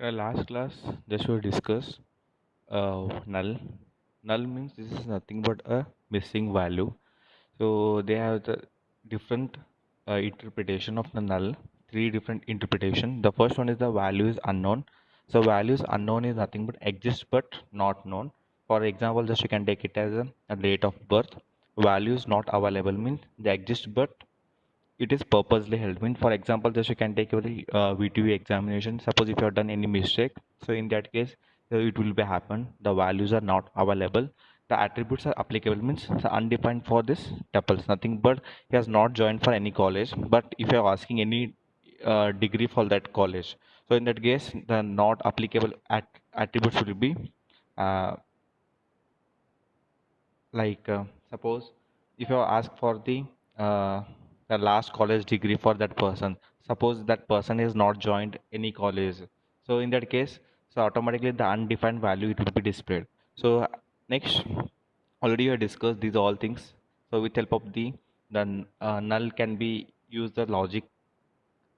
Last class, just we discuss null. Null means this is nothing but a missing value. So they have the different interpretation of the null. Three different interpretation. The first one is the value is unknown. So values unknown is nothing but exist but not known. For example, just you can take it as a date of birth. Values not available means they exist but it is purposely held. Mean for example, just you can take your VTV examination. Suppose if you have done any mistake, so in that case, it will be happen. The values are not available. The attributes are applicable means it's undefined for this tuples. Nothing but he has not joined for any college. But if you are asking any degree for that college, so in that case, the not applicable attributes will be uh, like suppose if you ask for uh, the last college degree for that person, suppose that person is not joined any college, so in that case, so automatically the undefined value it will be displayed. So next, already you have discussed these all things. So with help of the null can be use the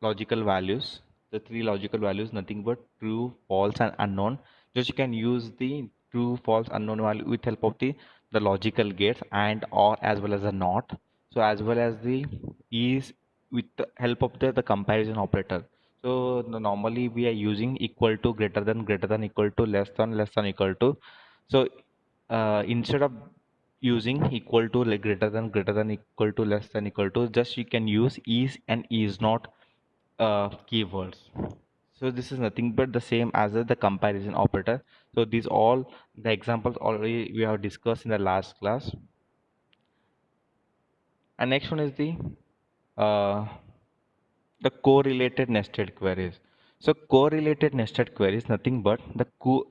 logical values, the three logical values, nothing but true, false, and unknown. Just you can use the true, false, unknown value with help of the logical gates and or as well as a not. So as well as the is with the help of the comparison operator. So normally we are using equal to, greater than, equal to, less than, equal to. So instead of using equal to, like greater than, equal to, less than, equal to, just you can use is and is not keywords. So this is nothing but the same as the comparison operator. So these all the examples already we have discussed in the last class. And next one is uh, the correlated nested queries. So correlated nested queries nothing but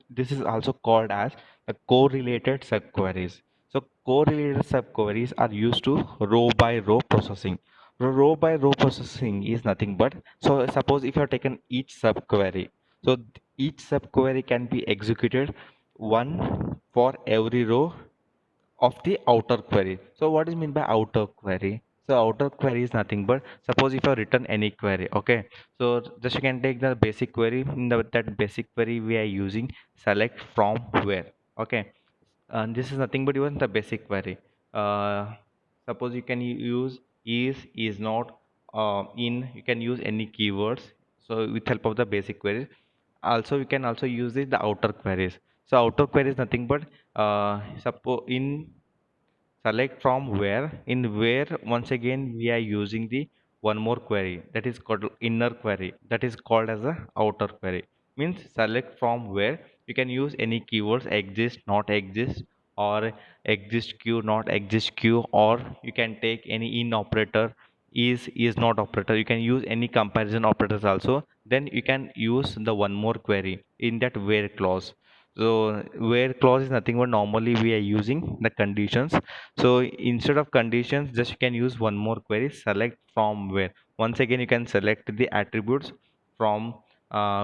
this is also called as the correlated subqueries. So correlated subqueries are used to row by row processing. Row by row processing is nothing but, so suppose if you have taken each subquery, so each subquery can be executed one for every row of the outer query. So what is mean by outer query? So outer query is nothing but, suppose if you have written any query, okay. So just you can take the basic query. In that basic query we are using select from where, okay. And this is nothing but even the basic query. Uh, Suppose you can use is not, in you can use any keywords. So with help of the basic queries, also you can also use the outer queries. So outer query is nothing but, suppose in select from where, in where once again we are using the one more query that is called inner query, that is called as a outer query. Means select from where you can use any keywords exist, not exist, or exist queue, not exist queue, or you can take any in operator, is not operator. You can use any comparison operators also. Then you can use the one more query in that where clause. So where clause is nothing but, normally we are using the conditions. So instead of conditions, just you can use one more query, select from where. Once again you can select the attributes from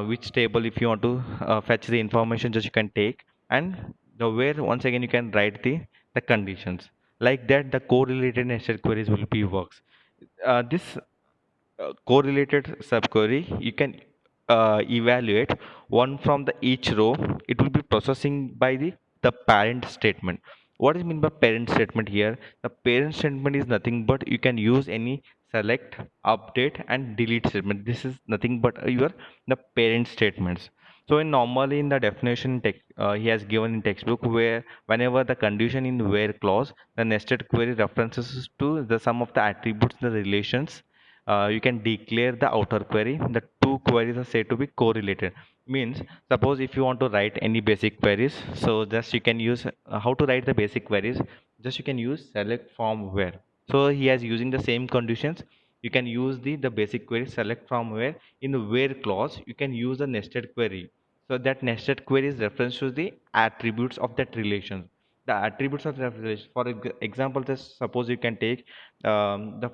which table if you want to fetch the information, just you can take. And the where, once again you can write the conditions. Like that the correlated nested queries will be works. This correlated subquery you can evaluate one from the each row. It will be processing by the parent statement. What is mean by parent statement here? The parent statement is nothing but, you can use any select, update, and delete statement. This is nothing but your the parent statements. So in normally in the definition text, he has given in textbook where whenever the condition in where clause, the nested query references to the sum of the attributes, the relations. You can declare the outer query. The two queries are said to be correlated. Means suppose if you want to write any basic queries, so just you can use how to write the basic queries. Just you can use select from where. So he has using the same conditions. You can use the basic query select from where. In the where clause you can use the nested query. So that nested query is reference to the attributes of that relation. The attributes of that relation, for example, just suppose you can take the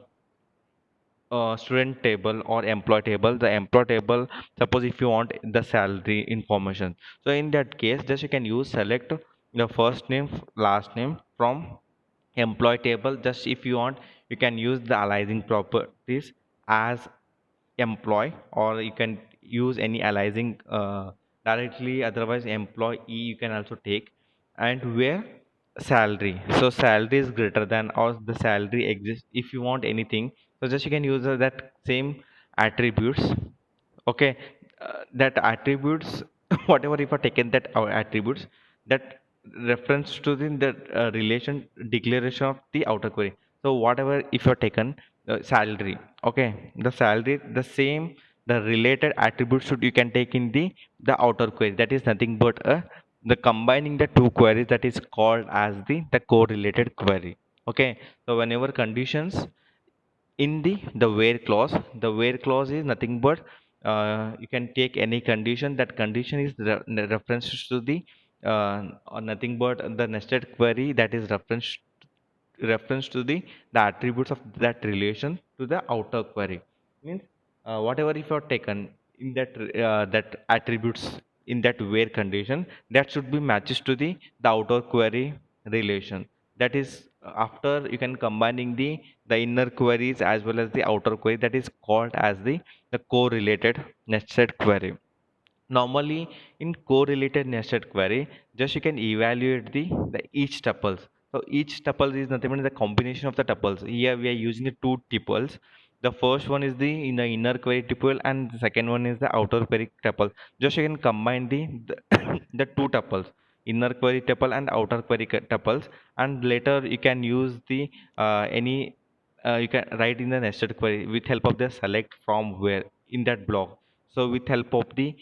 student table or employee table. The employee table, suppose if you want the salary information, so in that case just you can use select the first name, last name from employee table. Just if you want, you can use the aliasing properties as employee, or you can use any aliasing directly, otherwise employee you can also take. And where salary, so salary is greater than or the salary exists if you want anything, so just you can use that same attributes. Okay, that attributes whatever if I taken that our attributes, that reference to the relation declaration of the outer query. So whatever if you're taken salary, okay, the salary the same, the related attributes should you can take in the outer query. That is nothing but the combining the two queries, that is called as the correlated query. Okay, so whenever conditions in the where clause, the where clause is nothing but you can take any condition, that condition is reference to the or nothing but the nested query, that is reference to the attributes of that relation to the outer query. Means whatever if you are taken in that attributes in that where condition, that should be matches to the outer query relation. That is after you can combining the inner queries as well as the outer query, that is called as the correlated nested query. Normally, in correlated nested query, just you can evaluate the each tuples. So each tuple is nothing but the combination of the tuples. Here we are using the two tuples. The first one is the in the inner query tuple, and the second one is the outer query tuple. Just you can combine the two tuples, inner query tuple and outer query tuples, and later you can use the any you can write in the nested query with help of the select from where in that block. So with help of the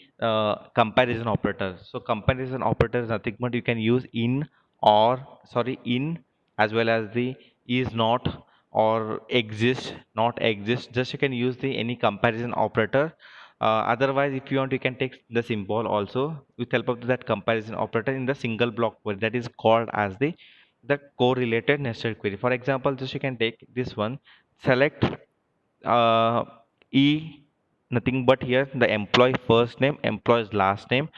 comparison operator, so comparison operator is nothing but you can use in or sorry in as well as the is not or exist not exist, just you can use the any comparison operator. Otherwise if you want you can take the symbol also with help of that comparison operator in the single block query, that is called as the correlated nested query. For example, just you can take this one, select uh, e nothing but here the employee first name, employee's last name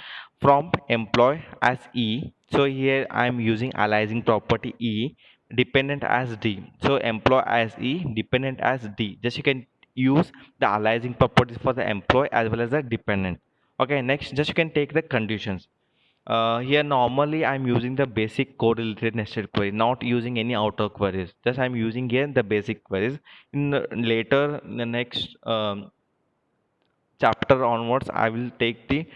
from employee as e. So here I am using aliasing property e, dependent as d. So employee as e, dependent as d. Just you can use the aliasing properties for the employee as well as the dependent. Okay, next just you can take the conditions. Here normally I'm using the basic correlated nested query, not using any outer queries. Just I'm using here the basic queries. In later in the next chapter onwards, I will take the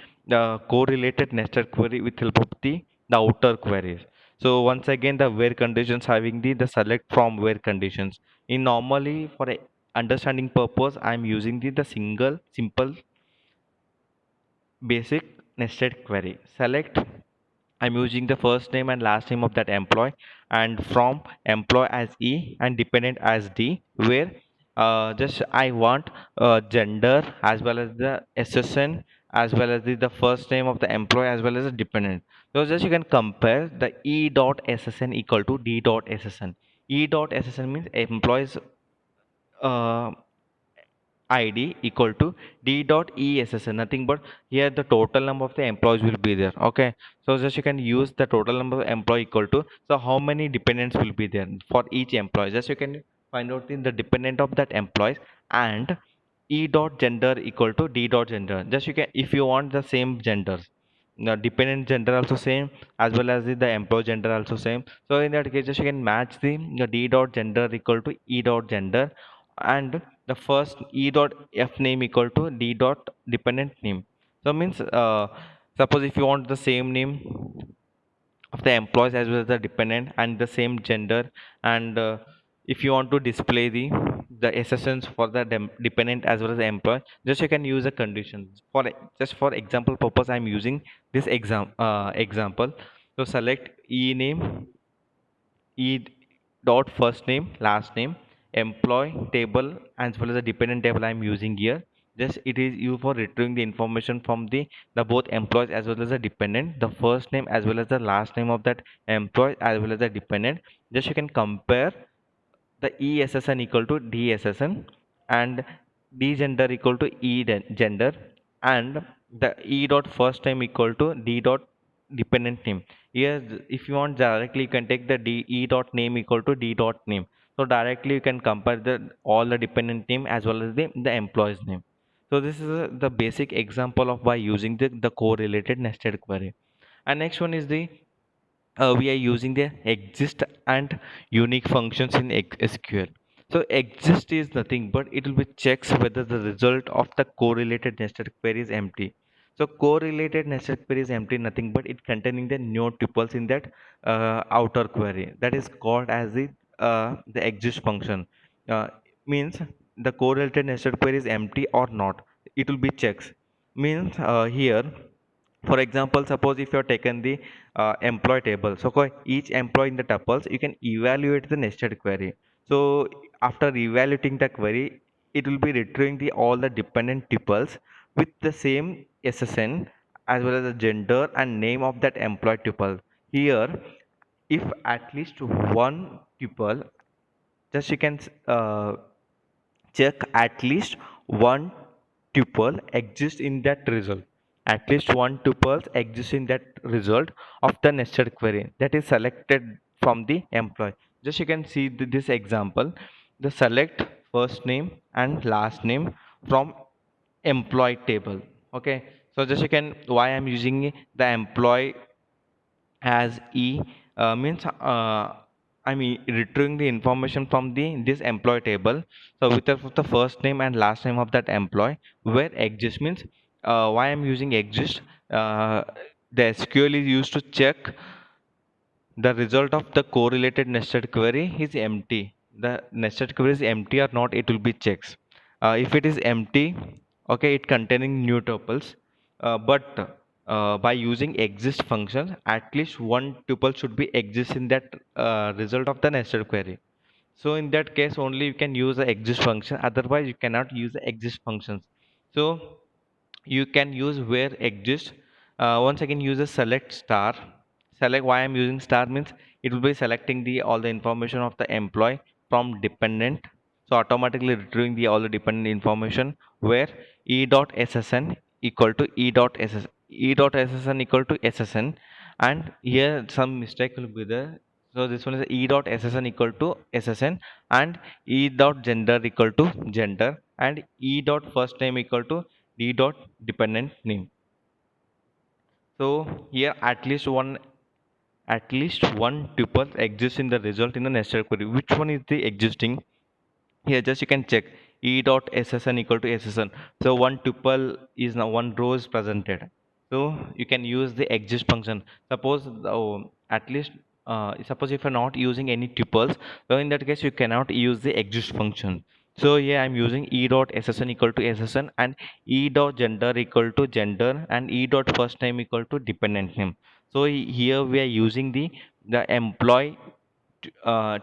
correlated nested query with help of the outer queries. So once again, the where conditions having the select from where conditions. In normally for a understanding purpose, I'm using the single simple basic nested query. Select, I'm using the first name and last name of that employee, and from employee as E and dependent as D, where just I want gender as well as the SSN as well as the first name of the employee as well as the dependent. So just you can compare the E dot SSN equal to D dot SSN. E dot SSN means employees uh, ID equal to D dot ESSN, nothing but here the total number of the employees will be there. Okay, so just you can use the total number of employee equal to, so how many dependents will be there for each employee, just you can find out in the dependent of that employees. And E dot gender equal to D dot gender, just you can if you want the same genders, the dependent gender also same as well as the employee gender also same. So in that case just you can match the D dot gender equal to E dot gender, and the first E dot F name equal to D dot dependent name. So means suppose if you want the same name of the employees as well as the dependent and the same gender, and if you want to display the SSNs for the dependent as well as the employee, just you can use a condition for just for example purpose I'm using this example. So select E name, E dot first name last name employee table as well as the dependent table I'm using here. Just it is used for retrieving the information from the both employees as well as the dependent, the first name as well as the last name of that employee as well as the dependent. Just you can compare the ESSN equal to DSSN, and D gender equal to gender, and the E dot first name equal to D dot dependent name. Here, if you want directly, you can take the E dot name equal to D dot name. So directly you can compare the all the dependent name as well as the employee's name. So this is the basic example of by using the correlated nested query. And next one is the we are using the exist and unique functions in SQL. So exist is nothing but it will be checks whether the result of the correlated nested query is empty. So correlated nested query is empty, nothing but it containing the no tuples in that outer query. That is called as the exist function. Uh, Means the correlated nested query is empty or not. It will be checks. Means here, for example, suppose if you have taken the employee table, so for each employee in the tuples, you can evaluate the nested query. So after evaluating the query, it will be retrieving the all the dependent tuples with the same SSN as well as the gender and name of that employee tuple. Here, if at least one tuple, just you can check at least one tuple exists in that result. At least one tuple exists in that result of the nested query that is selected from the employee. Just you can see this example. The select first name and last name from employee table. Okay. So just you can why I'm using the employee as means I'm retrieving the information from the this employee table. So with the first name and last name of that employee, where exist means why I'm using exist. The SQL is used to check the result of the correlated nested query is empty. The nested query is empty or not, it will be checks. If it is empty, okay, it containing new tuples, but by using exist function, at least one tuple should be exist in that result of the nested query. So in that case, only you can use the exist function. Otherwise, you cannot use the exist functions. So you can use where exist. Once again, use a select star. Select why I'm using star means it will be selecting the all the information of the employee from dependent. So automatically retrieving the all the dependent information where e dot ssn equal to e dot ssn equal to ssn, and here some mistake will be there. So this one is e dot ssn equal to ssn, and e dot gender equal to gender, and e dot first name equal to d dot dependent name. So here at least one tuple exists in the result in the nested query. Which one is the existing? Here just you can check e dot ssn equal to ssn. So one tuple is now one row is presented. So you can use the exist function. Suppose at least suppose if you're not using any tuples, so in that case you cannot use the exist function. So here I'm using e dot ssn equal to ssn, and e dot gender equal to gender, and e dot first name equal to dependent name. So here we are using the employee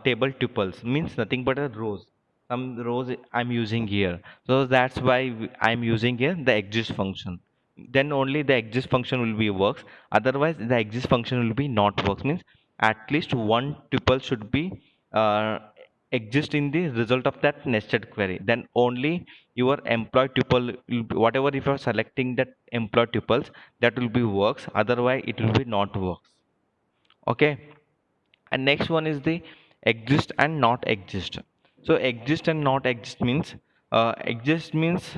table tuples means nothing but a rows. Some rows I'm using here, so that's why I'm using here the exist function. Then only the exist function will be works. Otherwise the exist function will be not works. Means at least one tuple should be uh, exist in the result of that nested query. Then only your employee tuple will be, whatever if you're selecting that employee tuples, that will be works. Otherwise it will be not works. Okay. And next one is the exist and not exist. So exist and not exist means exist means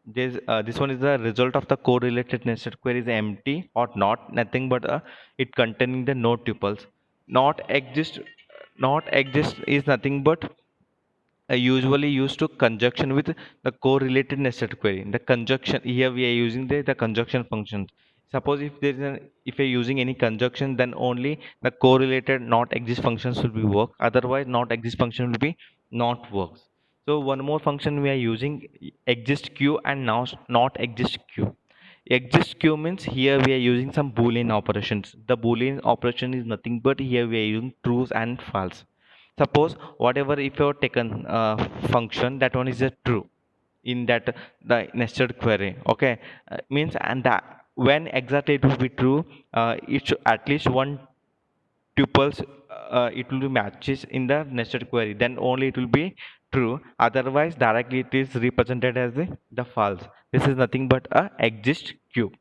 this one is the result of the correlated nested query is empty or not, nothing but it containing the no tuples. Not exist is nothing but usually used to conjunction with the correlated nested query. The conjunction here we are using the conjunction functions. Suppose if there is if you're using any conjunction, then only the correlated not exist functions will be work. Otherwise, not exist function will be not works. So one more function we are using exist queue and now not exist queue. Exist queue means here we are using some boolean operations. The boolean operation is nothing but here we are using trues and false. Suppose whatever if you have taken function, that one is a true in that the nested query. Okay. Means and that when exactly it will be true, it should at least one tuples it will be matches in the nested query, then only it will be true. Otherwise directly it is represented as the false. This is nothing but a exist queue.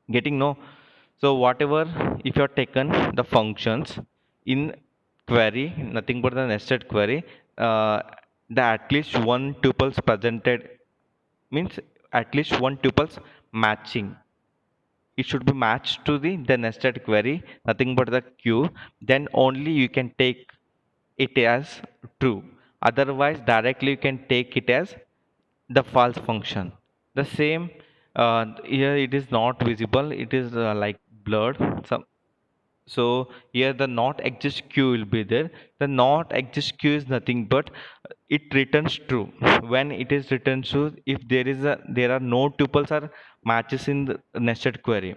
Getting no? So whatever if you have taken the functions in query, nothing but the nested query, uh, the at least one tuples presented means at least one tuples matching. It should be matched to the nested query, nothing but the queue. Then only you can take it as true. Otherwise directly you can take it as the false function. The same, here it is not visible, it is like blurred. So here the not exist queue will be there. The not exist queue is nothing but it returns true when it is returned true if there are no tuples or matches in the nested query.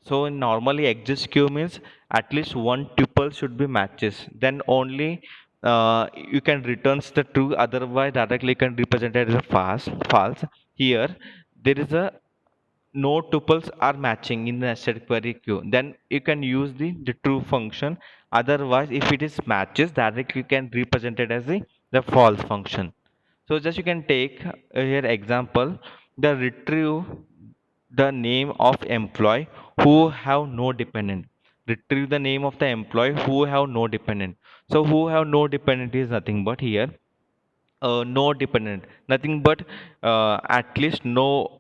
So in normally exist queue means at least one tuple should be matches. Then only you can returns the true. Otherwise directly you can represent it as a false. Here there is a no tuples are matching in the nested query queue, then you can use the true function. Otherwise if it is matches directly you can represent it as the false function. So just you can take here example, the retrieve the name of employee who have no dependent. Retrieve the name of the employee who have no dependent. So who have no dependent is nothing but here no dependent, nothing but at least no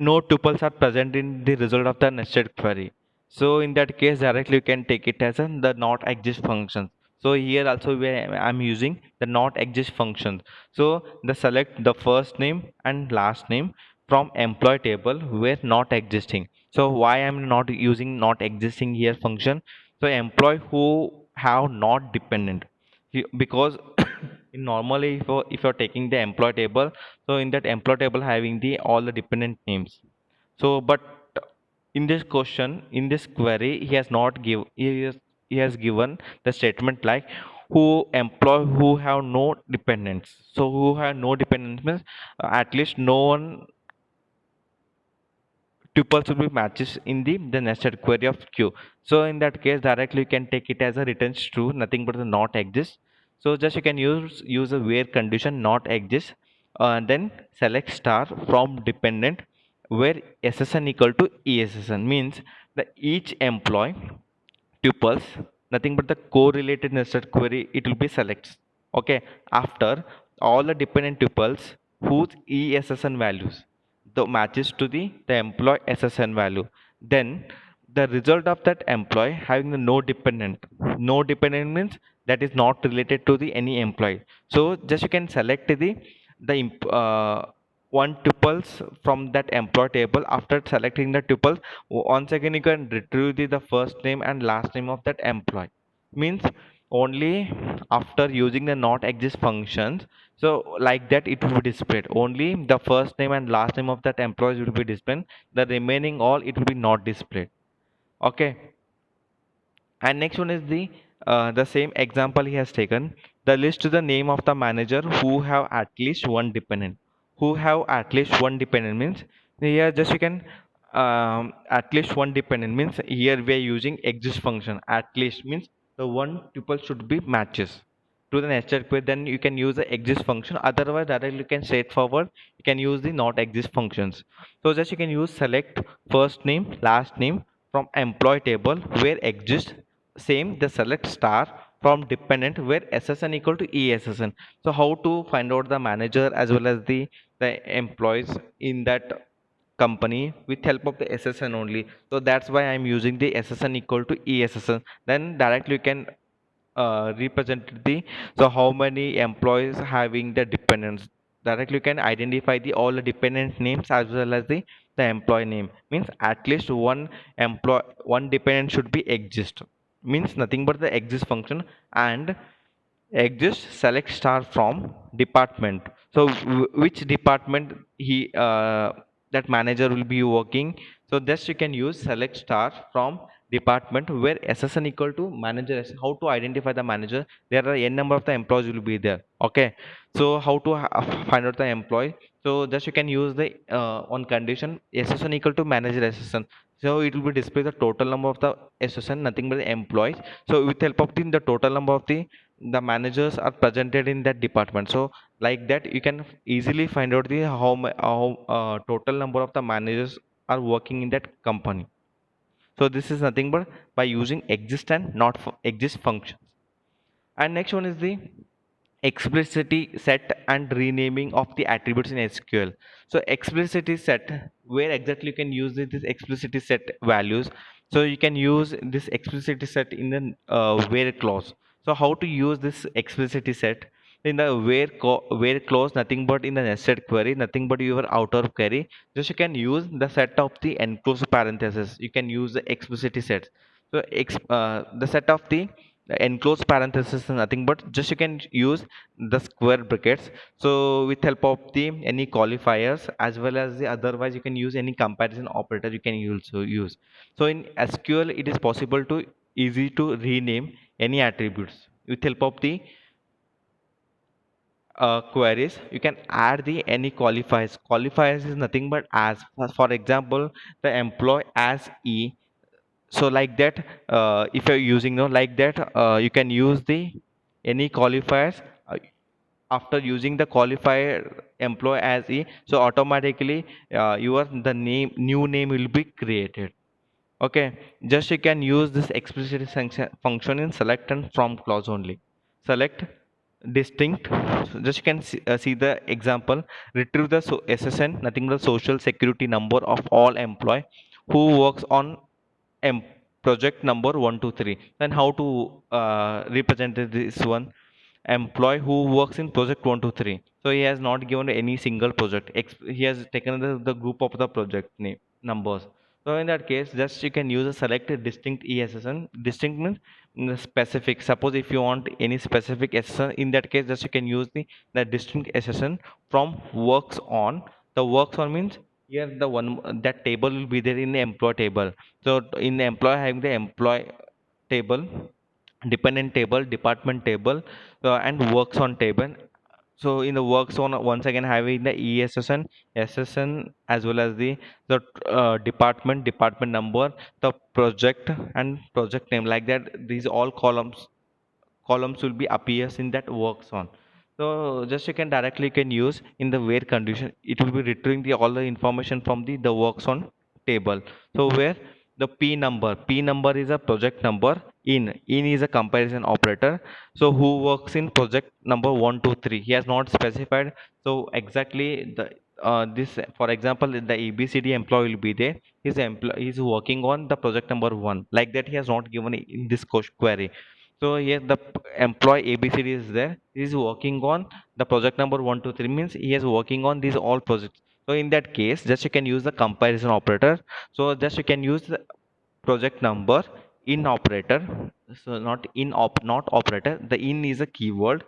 tuples are present in the result of the nested query. So in that case, directly you can take it as the not exist function. So here also I'm using the not exist function. So the select the first name and last name from employee table where not existing. So why I'm not using not existing here function? So employee who have not dependent. Because in normally if you're taking the employee table, so in that employee table having the all the dependent names. So but in this question, in this query, he has not give he has given the statement like who employ who have no dependents. So who have no dependents means at least no one tuples will be matches in the nested query of queue. So in that case directly you can take it as a returns true, nothing but the not exists. So just you can use a where condition not exists, and then select star from dependent where ssn equal to essn means the each employee tuples, nothing but the correlated nested query it will be selects. Okay, after all the dependent tuples whose essn values the matches to the employee ssn value, then the result of that employee having the no dependent. No dependent means that is not related to the any employee. So just you can select one tuples from that employee table. After selecting the tuple, once again you can retrieve the first name and last name of that employee. Means only after using the not exist functions, so like that it will be displayed only the first name and last name of that employee will be displayed, the remaining all it will be not displayed. Okay. And next one is the same example he has taken. The list to the name of the manager who have at least one dependent. Who have at least one dependent means here just you can at least one dependent means here we are using exist function. At least means the one tuple should be matches to the nested query. Then you can use the exist function. Otherwise directly you can straightforward you can use the not exist functions. So just you can use select first name last name from employee table where exist, same the select star from dependent where ssn equal to essn. So how to find out the manager as well as the employees in that company with help of the ssn only. So that's why I'm using the ssn equal to essn. Then directly you can represent so how many employees having the dependents. Directly you can identify the all the dependent names as well as the employee name. Means at least one dependent should be exist, means nothing but the exist function. And exist select star from department. So which department he that manager will be working. So this you can use select star from department where ssn equal to manager. How to identify the manager? There are n number of the employees will be there. Okay, so how to find out the employee? So just you can use the on condition ssn equal to manager ssn. So it will be display the total number of the ssn, nothing but the employees. So with help of the total number of the managers are presented in that department. So like that you can easily find out the how total number of the managers are working in that company. So this is nothing but by using exist and not exist functions. And next one is the explicitly set and renaming of the attributes in SQL. So explicitly set, where exactly you can use this explicitly set values. So you can use this explicitly set in the where clause. So how to use this explicitly set in the where clause? Nothing but in the nested query, nothing but your outer query. Just you can use the set of the enclosed parenthesis. You can use the explicitly set. So the set of the enclosed parenthesis is nothing but just you can use the square brackets. So with help of the any qualifiers as well as the otherwise you can use any comparison operator you can also use. So in SQL it is possible to easy to rename any attributes with help of the queries. You can add the any qualifiers is nothing but as for example the employee as e. So like that, if you're using no like that, you can use the any qualifiers after using the qualifier employee as e. So automatically your the name new name will be created. Okay, just you can use this explicit function in select and from clause only. Select distinct. So just you can see the example. Retrieve the SSN, nothing but social security number of all employee who works on em- project number 123. Then how to represent this one? Employee who works in project 123. So he has not given any single project. He has taken the group of the project name numbers. So in that case, just you can use a select a distinct ESSN. Distinct means specific. Suppose if you want any specific SSN, in that case, just you can use the distinct SSN from works on. The works on means here the one that table will be there in the employee table. So in the employee having the employee table, dependent table, department table, and works on table. So in the works on once again having the ESSN, SSN as well as the department number, the project and project name, like that. These all columns will be appears in that works on. So just you can directly can use in the where condition, it will be retrieving the all the information from the works on table. So where the p number is a project number. In is a comparison operator. So who works in project number 123, he has not specified. So exactly the this for example the ABCD employee will be there. He's working on the project number 1, like that he has not given in this query. So here the employee ABCD is there. He is working on the project number 123, means he is working on these all projects. So in that case, just you can use the comparison operator. So just you can use the project number in operator. So not operator. The in is a keyword,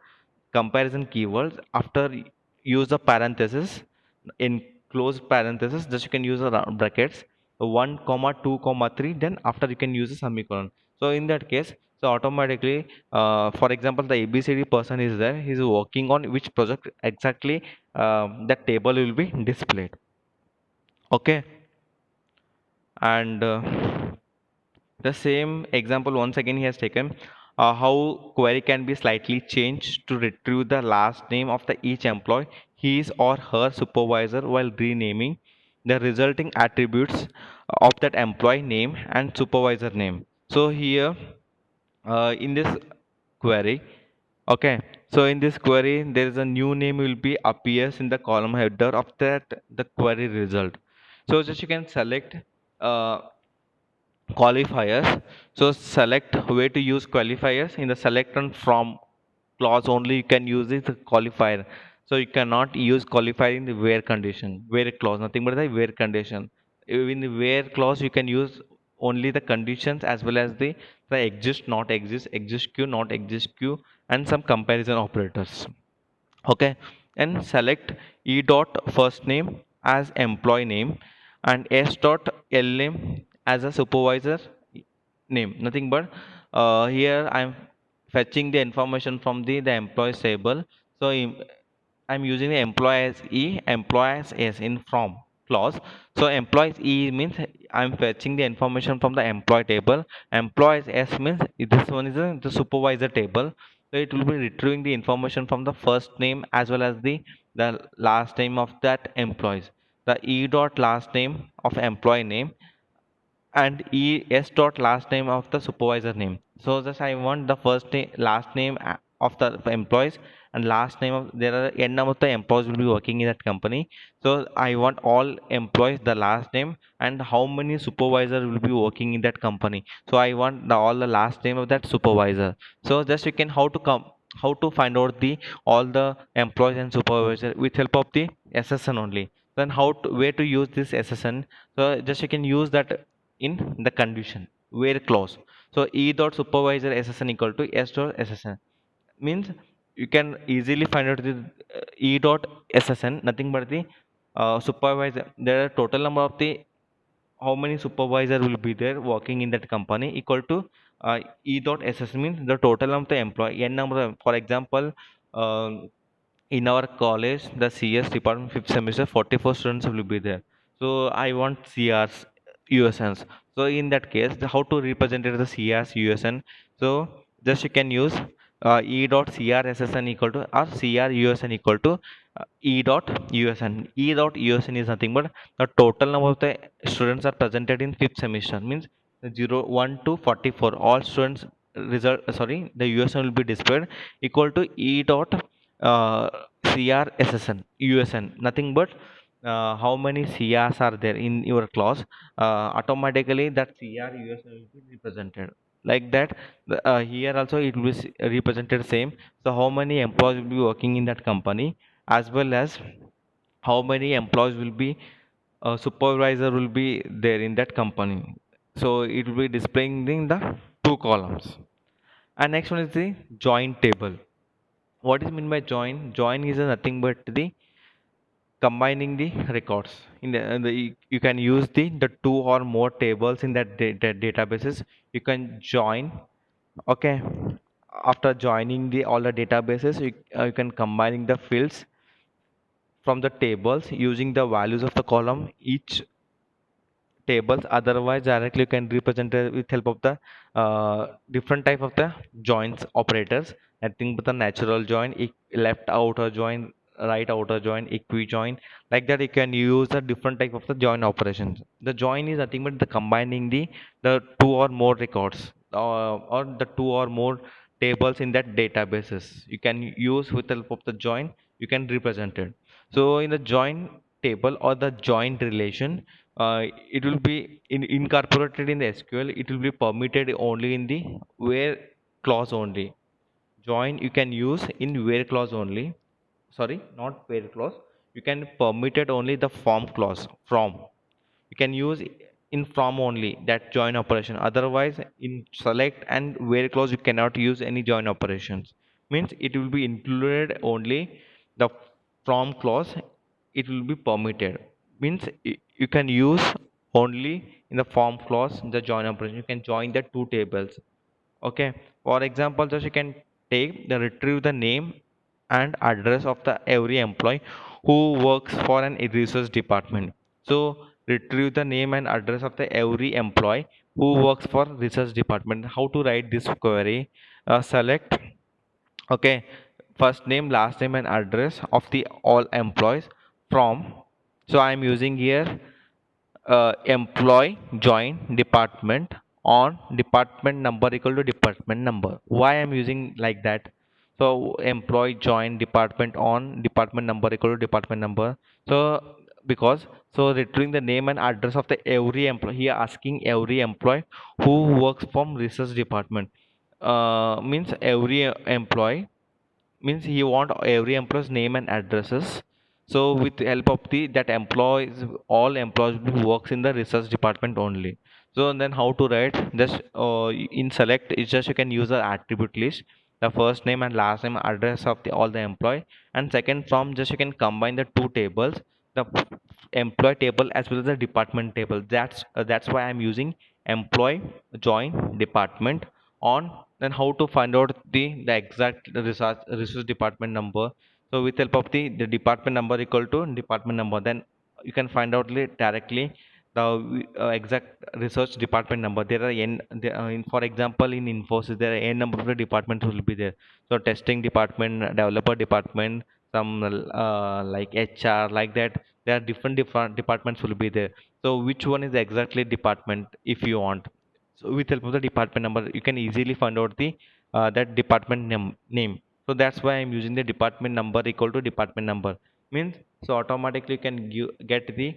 comparison keywords. After use the parenthesis in close parenthesis, just you can use the brackets 1 comma 2 comma 3, then after you can use the semicolon. So in that case, so automatically for example the ABCD person is there, he's working on which project exactly, that table will be displayed. Okay. And the same example once again he has taken, how query can be slightly changed to retrieve the last name of the each employee, his or her supervisor, while renaming the resulting attributes of that employee name and supervisor name. So here in this query, okay, so in this query there is a new name will be appears in the column header of that the query result. So just you can select uh, qualifiers. So select where to use qualifiers in the select and from clause only you can use this qualifier. So you cannot use qualifier in the where condition, where clause, nothing but the where condition. In the where clause you can use only the conditions as well as the exist, not exist, exist q, not exist q, and some comparison operators. Okay, and select e dot first name as employee name and s dot l name as a supervisor name, nothing but here I'm fetching the information from the employees table. So I'm using the employees e, employees s in from clause. So employees e means I'm fetching the information from the employee table. Employees s means this one is the supervisor table. So it will be retrieving the information from the first name as well as the last name of that employees. The e dot last name of employee name and es dot last name of the supervisor name. So just I want the first name, last name of the employees and last name of there are n number of the employees will be working in that company. So I want all employees the last name and how many supervisor will be working in that company. So I want all the last name of that supervisor. So just you can how to find out the all the employees and supervisor with help of the SSN only. Then how to where to use this SSN? So just you can use that in the condition where clause. So E dot supervisor SSN equal to S dot SSN means you can easily find out the E dot SSN nothing but the supervisor. There are total number of the how many supervisor will be there working in that company equal to E dot SS means the total of the employee n number for example in our college the CS department fifth semester 44 students will be there. So I want CRs USNs. So in that case how to represent it the CRs USN. So just you can use E dot CRSSN equal to or CR USN equal to E dot USN. E dot USN is nothing but the total number of the students are presented in fifth semester means 0 1 to 44 all students result sorry the USN will be displayed equal to E dot uh, CRSSN USN nothing but how many CRs are there in your class automatically that CR USN will be represented like that here also it will be represented same. So how many employees will be working in that company as well as how many employees will be supervisor will be there in that company. So it will be displaying in the two columns. And next one is the join table. What is mean by join? Join is nothing but the combining the records in the you can use the two or more tables in that databases. You can join. Okay, after joining the all the databases you can combining the fields from the tables using the values of the column each tables. Otherwise directly you can represent it with help of the different type of the joins operators. I think the natural join left outer join right outer join equi join like that you can use a different type of the join operations. The join is nothing but the combining the two or more records or the two or more tables in that databases you can use with the help of the join you can represent it. So in the join table or the joint relation it will be incorporated in the SQL. It will be permitted only in the where clause only. Join you can use in where clause only. Sorry, not where clause. You can permit it only the form clause from. You can use in from only that join operation. Otherwise, in select and where clause you cannot use any join operations. Means it will be included only the from clause. It will be permitted. Means you can use only in the form clause the join operation. You can join the two tables. Okay, for example just you can take the retrieve the name and address of the every employee who works for an research department. So retrieve the name and address of the every employee who works for research department. How to write this query? Select okay first name last name and address of the all employees from. So I am using here employee join department on department number equal to department number. Why I'm using like that? So employee join department on department number equal to department number. So because so retrieving the name and address of the every employee here asking every employee who works from research department means every employee means he want every employee's name and addresses. So with the help of the that employees all employees who works in the research department only. So and then how to write just in select is just you can use the attribute list the first name and last name address of the all the employee and second from just you can combine the two tables the employee table as well as the department table. That's why I'm using employee join department on. Then how to find out the exact research department number. So with help of the department number equal to department number then you can find out directly the exact research department number. There are for example in Infosys there are n number of the departments will be there. So testing department developer department some like HR like that there are different departments will be there. So which one is exactly department if you want. So with help of the department number, you can easily find out the that department name. So that's why I'm using the department number equal to department number. Means so automatically you can get the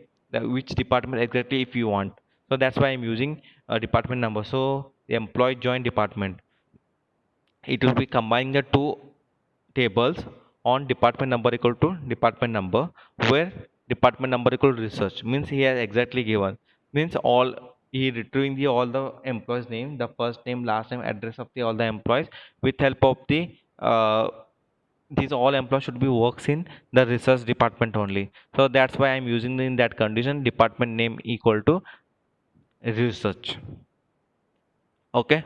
which department exactly if you want. So that's why I'm using a department number. So the employee join department, it will be combining the two tables on department number equal to department number, where department number equal to research means he has exactly given, means all he retrieving the all the employees name, the first name, last name, address of the all the employees with help of the these all employees should be works in the research department only. So that's why I'm using in that condition department name equal to research. Okay.